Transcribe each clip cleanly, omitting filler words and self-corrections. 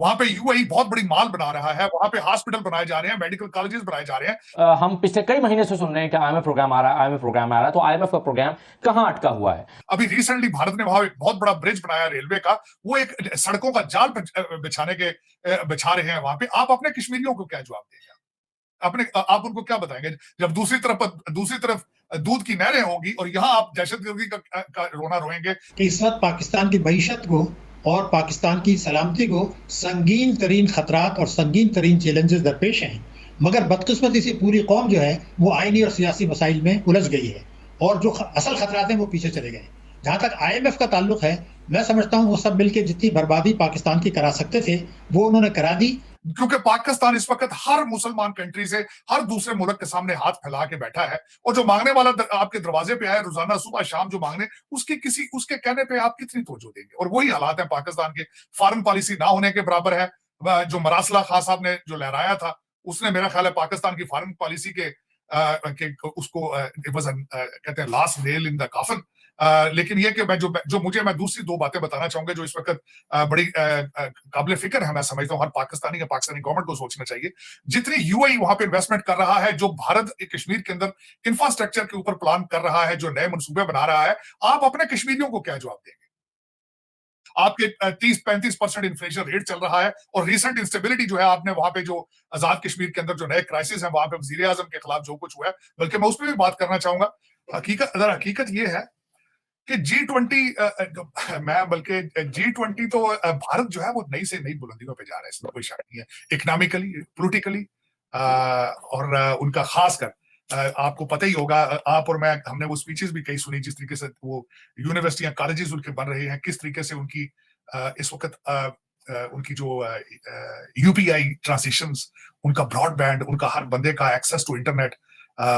वहां पे यूएई बहुत बड़ी माल बना रहा है, वहां पे हॉस्पिटल बनाए जा रहे हैं, मेडिकल कॉलेजेस बनाए जा रहे हैं। हम पिछले कई महीने से सुन रहे हैं कि आईएमएफ प्रोग्राम आ रहा है, आईएमएफ प्रोग्राम आ रहा है, तो आईएमएफ का प्रोग्राम कहां अटका हुआ है? अभी रिसेंटली भारत ने वहां एक बहुत बड़ा ब्रिज बनाया रेलवे का, वो एक सड़कों का जाल बिछाने के बिछा रहे हैं वहां पे। आप अपने कश्मीरियों को क्या जवाब देंगे? अपने आप उनको क्या बताएंगे जब दूसरी तरफ दूध की नहरें होंगी और यहाँ आप दहशतगर्दी का रोना रोएंगे कि इस वक्त पाकिस्तान की मईशत को और पाकिस्तान की सलामती को संगीन तरीन खतरात और संगीन तरीन चैलेंजेस दरपेश हैं, मगर बदकिस्मती से पूरी कौम जो है वो आईनी और सियासी मसाइल में उलझ गई है और जो असल खतरात हैं वो पीछे चले गए। जहां तक IMF का ताल्लुक है, मैं समझता हूँ वो सब मिलकर जितनी बर्बादी पाकिस्तान की करा सकते थे वो उन्होंने करा दी। क्योंकि पाकिस्तान इस वक्त हर मुसलमान कंट्री से, हर दूसरे मुल्क के सामने हाथ फैला के बैठा है, और जो मांगने वाला आपके दरवाजे पे आए रोजाना सुबह शाम जो मांगने, उसके कहने पे आप कितनी तवज्जो देंगे? और वही हालात है पाकिस्तान के। फॉरेन पॉलिसी ना होने के बराबर है। जो मरासला खान साहब ने जो लहराया था, उसने मेरा ख्याल है पाकिस्तान की फॉरेन पॉलिसी उसको कहते हैं last nail in the coffin. लेकिन ये कि मैं दूसरी दो बातें बताना चाहूंगा जो इस वक्त बड़ी काबिल फिक्र है। मैं समझता हूँ हर पाकिस्तानी गवर्नमेंट को सोचना चाहिए। जितनी यूएई वहां पे इन्वेस्टमेंट कर रहा है, जो भारत कश्मीर के अंदर इंफ्रास्ट्रक्चर के ऊपर प्लान कर रहा है, जो नए मंसूबे बना रहा है, आप अपने कश्मीरियों को क्या जवाब देंगे? आपके 30-35% इन्फ्लेशन रेट चल रहा है, और रिसेंट इंस्टेबिलिटी जो है, आपने वहां पे जो आजाद कश्मीर के अंदर जो नए क्राइसिस है, वहां पे वजीर आजम के खिलाफ जो कुछ हुआ है, बल्कि मैं उस पर भी बात करना चाहूंगा। हकीकत ये है कि G20 G20 तो भारत जो है वो नई से नई बुलंदियों पे जा रहा है, इसमें कोई शक नहीं है। इकोनॉमिकली, पोलिटिकली, और उनका खासकर आपको पता ही होगा, आप और मैं, हमने वो स्पीचेस भी कई सुनी, जिस तरीके से वो यूनिवर्सिटियां, कॉलेजेस उनके बन रहे हैं, किस तरीके से उनकी इस वक्त उनकी जो यूपीआई ट्रांजिशंस, उनका ब्रॉडबैंड, उनका हर बंदे का एक्सेस टू इंटरनेट,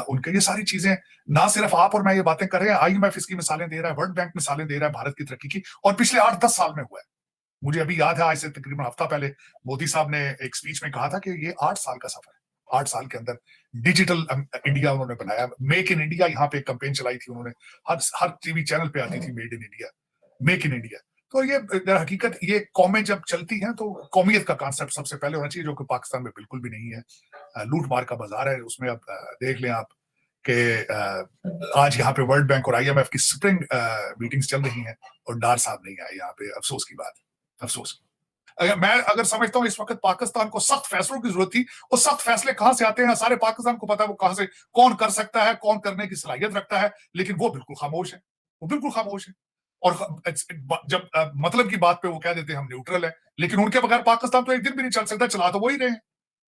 उनके ये सारी चीजें, ना सिर्फ आप और मैं ये बातें कर रहे हैं, IMF इसकी मिसालें दे रहा है, वर्ल्ड बैंक मिसालें दे रहा है भारत की तरक्की की, और पिछले 8-10 साल में हुआ है। मुझे अभी याद है, आज से तकरीबन हफ्ता पहले मोदी साहब ने एक स्पीच में कहा था कि ये 8 साल का सफर है। 8 साल के अंदर डिजिटल इंडिया उन्होंने बनाया, मेक इन इंडिया, यहाँ पे एक कैंपेन चलाई थी उन्होंने, हर टीवी चैनल पे आती थी, made in India, make in India. तो ये हकीकत, ये कौमें जब चलती हैं तो कौमियत का कॉन्सेप्ट सबसे पहले होना चाहिए, जो कि पाकिस्तान में बिल्कुल भी नहीं है। लूट मार का बाजार है उसमें। अब देख लें आप कि आज यहाँ पे वर्ल्ड बैंक और IMF की स्प्रिंग मीटिंग्स चल रही हैं, और डार साहब नहीं आए यहाँ पे। अफसोस की बात, अफसोस। अगर समझता हूँ इस वक्त पाकिस्तान को सख्त फैसलों की जरूरत थी, और सख्त फैसले कहां से आते हैं सारे पाकिस्तान को पता है, वो कहां से, कौन कर सकता है, कौन करने की सलाहियत रखता है, लेकिन वो बिल्कुल खामोश है। वो बिल्कुल खामोश है। और जब मतलब की बात पे वो कह देते हैं हम न्यूट्रल है, लेकिन उनके बगैर पाकिस्तान तो एक दिन भी नहीं चल सकता। चला तो वही रहे हैं।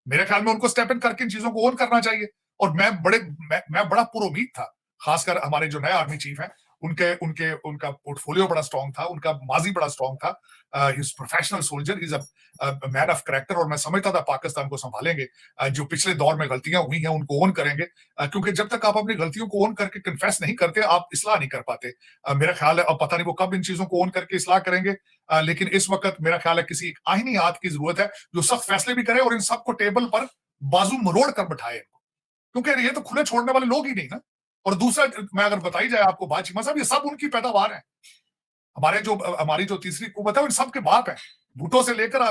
मेरे ख्याल में उनको स्टेप इन करके इन चीजों को ओन करना चाहिए। और मैं बड़ा पुरुमीद था, खासकर हमारे जो नए आर्मी चीफ हैं, उनका पोर्टफोलियो बड़ा स्ट्रांग था, उनका माजी बड़ा स्ट्रांग था। Is professional soldier, is a man of character, और मैं समझता था पाकिस्तान को संभालेंगे। जो पिछले दौर में गलतियां हुई हैं उनको ओन करेंगे, क्योंकि जब तक आप अपनी गलतियों को ओन करके कन्फेस नहीं करते, आप इस्लाह नहीं कर पाते। मेरा ख्याल है, अब पता नहीं वो कब इन चीजों को ओन करके इस्लाह करेंगे, लेकिन इस वक्त मेरा ख्याल है किसी आईनी हाथ की जरूरत है जो सख्त फैसले भी करे, और इन सबको टेबल पर बाजू मरोड़ कर बैठाए इनको, क्योंकि ये तो खुले छोड़ने वाले लोग ही नहीं ना। और दूसरा, मैं अगर बताई जाए आपको बात, चीमा साहब, ये सब उनकी पैदावार है। हमारी जो तीसरी कुव्वत है, इन सबके बाप है। भुट्टो से लेकर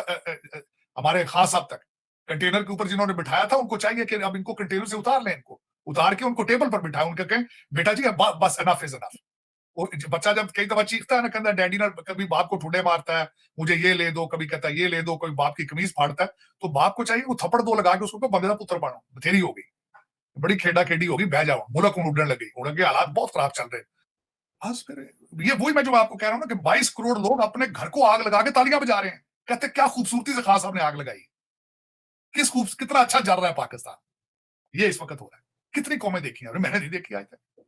हमारे खास साहब तक, कंटेनर के ऊपर जिन्होंने बिठाया था, उनको चाहिए कि अब इनको कंटेनर से उतार लें, इनको उतार के उनको टेबल पर बिठाए, उनके कहें बेटा जी अब बस एनफ इज एनफ। बच्चा जब कई दफा चीखता है ना, कहता डैडी ना, कभी बाप को ठुडे मारता है, मुझे ये ले दो, कभी कहता है ये ले दो, कभी बाप की कमीज फाड़ता है, तो बाप को चाहिए वो थप्पड़ दो लगा के उसको बंदे का पुत्र बनो, बथेरी हो गई, बड़ी खेड़ा खेड़ी होगी, बह जाओ, मुल्क उड़ने लगी, उड़न के हालात बहुत खराब चल रहे हैं। बस फिर ये वही मैं जो आपको कह रहा हूँ ना, कि 22 करोड़ लोग अपने घर को आग लगा के तालियां बजा रहे हैं, कहते क्या खूबसूरती से खान साहब ने आग लगाई, कितना अच्छा जल रहा है पाकिस्तान। ये इस वक्त हो रहा है। कितनी कौमें देखी हैं, मैंने नहीं देखी आज तक।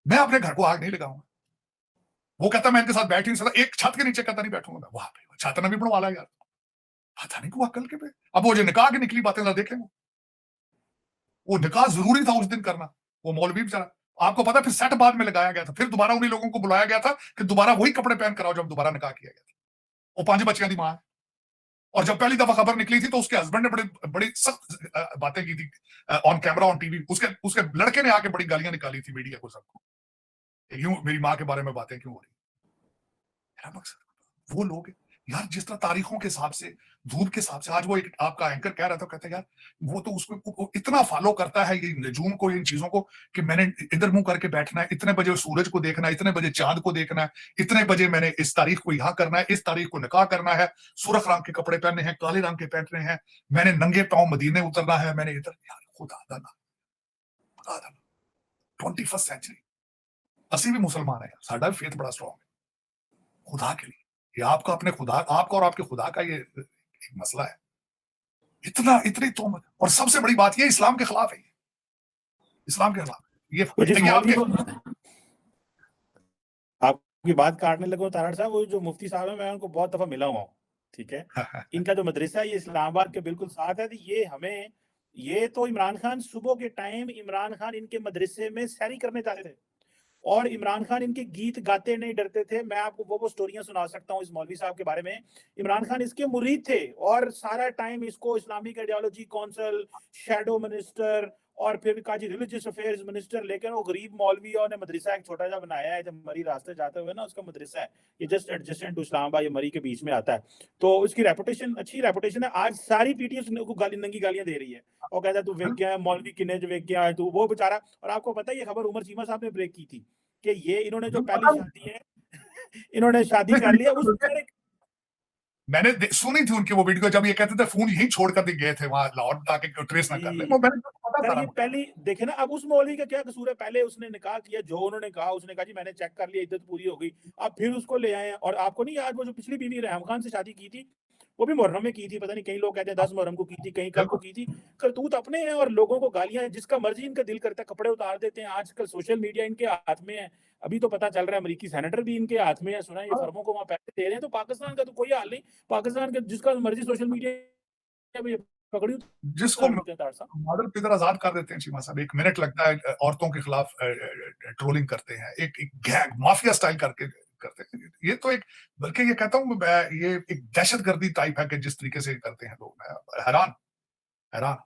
मैं अपने घर को आग नहीं लगाऊंगा। वो कहता मैं इनके साथ बैठ ही नहीं सकता, एक छत के नीचे कहता नहीं बैठूंगा मैं। वहां पे छत ने भी बनवा ला यार, पता नहीं को अकल के पे। अब वो जो निकाह की निकली बातें जरा देखें, वो निकाह जरूरी था उस दिन करना, वो मौलवी बेचारा, आपको पता, फिर सेट बाद में लगाया गया था, फिर दोबारा उन्हीं लोगों को बुलाया गया था कि दोबारा वही कपड़े पहन कराओ जब दोबारा निकाह किया गया था। वो 5 बच्चियां दी मां है। और जब पहली दफा खबर निकली थी तो उसके हस्बैंड ने बड़ी सख्त बातें की थी ऑन कैमरा, ऑन टीवी। उसके लड़के ने आके बड़ी गालियां निकाली थी मीडिया को, सबको, यूं मेरी मां के बारे में बातें क्यों हो रही। मेरा मकसद वो लोग, यार जिस तरह तारीखों के हिसाब से, धूप के हिसाब से, आज वो एक आपका एंकर कह रहा था, कहता है यार वो तो उसको वो इतना फॉलो करता है ये नजूम को, इन चीजों को, कि मैंने इधर मुंह करके बैठना है, इतने बजे सूरज को देखना है, इतने बजे चांद को देखना है, इतने बजे मैंने इस तारीख को यहाँ करना है, इस तारीख को निकाह करना है, सुर्ख रंग के कपड़े पहनने हैं, काले रंग के पहनने हैं, मैंने नंगे पांव मदीने उतरना है, मैंने इधर, यार खुदा दा 21st सेंचुरी, ਅਸੀਂ भी मुसलमान है, साडा भी फेथ बड़ा स्ट्रॉन्ग है, खुदा के लिए ये आपका अपने खुदा, आपका और आपके खुदा का ये एक मसला है, इतनी तोहमत, और सबसे बड़ी बात ये इस्लाम के खिलाफ है, इस्लाम के खिलाफ ये तो जिस देखिए मौलवी आपके को आपकी बात काटने लगो तारड़ साहब, वो जो मुफ्ती साहब है, मैं उनको बहुत दफा मिला हुआ हूँ, ठीक है। इनका जो मदरसा है ये इस्लामाबाद के बिल्कुल साथ है। तो ये हमें, ये तो इमरान खान सुबह के टाइम इमरान खान इनके मदरसे में सैरी करने जाते थे और इमरान खान इनके गीत गाते नहीं डरते थे। मैं आपको वो स्टोरियां सुना सकता हूँ इस मौलवी साहब के बारे में। इमरान खान इसके मुरीद थे और सारा टाइम इसको Islamic ideology council, shadow minister और फिर कहा जी रिलीजियस अफेयर्स मिनिस्टर, लेकिन वो गरीब मौलवियों ने मदरसा एक छोटा सा बनाया है, जब मरी रास्ते जाते हुए ना, उसका मदरसा है, ये जस्ट एडजेसेंट टू इस्लामाबाद, ये मरी के बीच में आता है। तो उसकी रेपुटेशन, अच्छी रेपुटेशन है। आज सारी पीटीएस को नंगी गालियां दे रही है और कहता है तू वेग गया, मौलवी किन्ने जो वेग गया है तू, वो बेचारा। और आपको पता है ये खबर उमर चीमा साहब ने ब्रेक की थी कि ये इन्होंने जो पहली शादी है इन्होंने शादी कर लिया उस मैंने सुनी थी उनकी वो वीडियो, जब ये कहते थे फोन यहीं छोड़ कर गए थे वहां लाहौर ताकि ट्रेस ना कर ले, वो मैंने पता सर था ये पहली देखे ना। अब उस मौलवी का क्या कसूर है? पहले उसने निकाह किया, जो उन्होंने कहा, उसने कहा जी मैंने चेक कर लिया, इद्दत पूरी हो गई, अब फिर उसको ले आए। और आपको नहीं याद वो जो पिछली बीवी रहम खान से शादी की थी, वो भी मुहर्रम में की थी, पता नहीं कई लोग कहते हैं 10 मुहर्रम को की थी, कहीं कब को की थी। करतूत अपने हैं और लोगों को गालियां, जिसका मर्जी इनका दिल करता है कपड़े उतार देते हैं। आजकल सोशल मीडिया इनके हाथ में है। अभी तो पता चल रहा है अमेरिकी सेनेटर भी इनके हाथ में है, सुना है ये फर्मों को वहां पैसे दे रहे हैं। तो पाकिस्तान का तो कोई हाल नहीं, पाकिस्तान के जिसका मर्जी सोशल मीडिया पकड़ी जिसको मादर पितर आजाद कर देते हैं चीमा साहब, 1 मिनट लगता है, औरतों के खिलाफ ट्रोलिंग करते हैं, एक गैंग माफिया स्टाइल करके करते हैं। ये तो एक, बल्कि ये कहता हूँ ये एक दहशतगर्दी टाइप है कि जिस तरीके से करते हैं लोग, हैरान हैरान।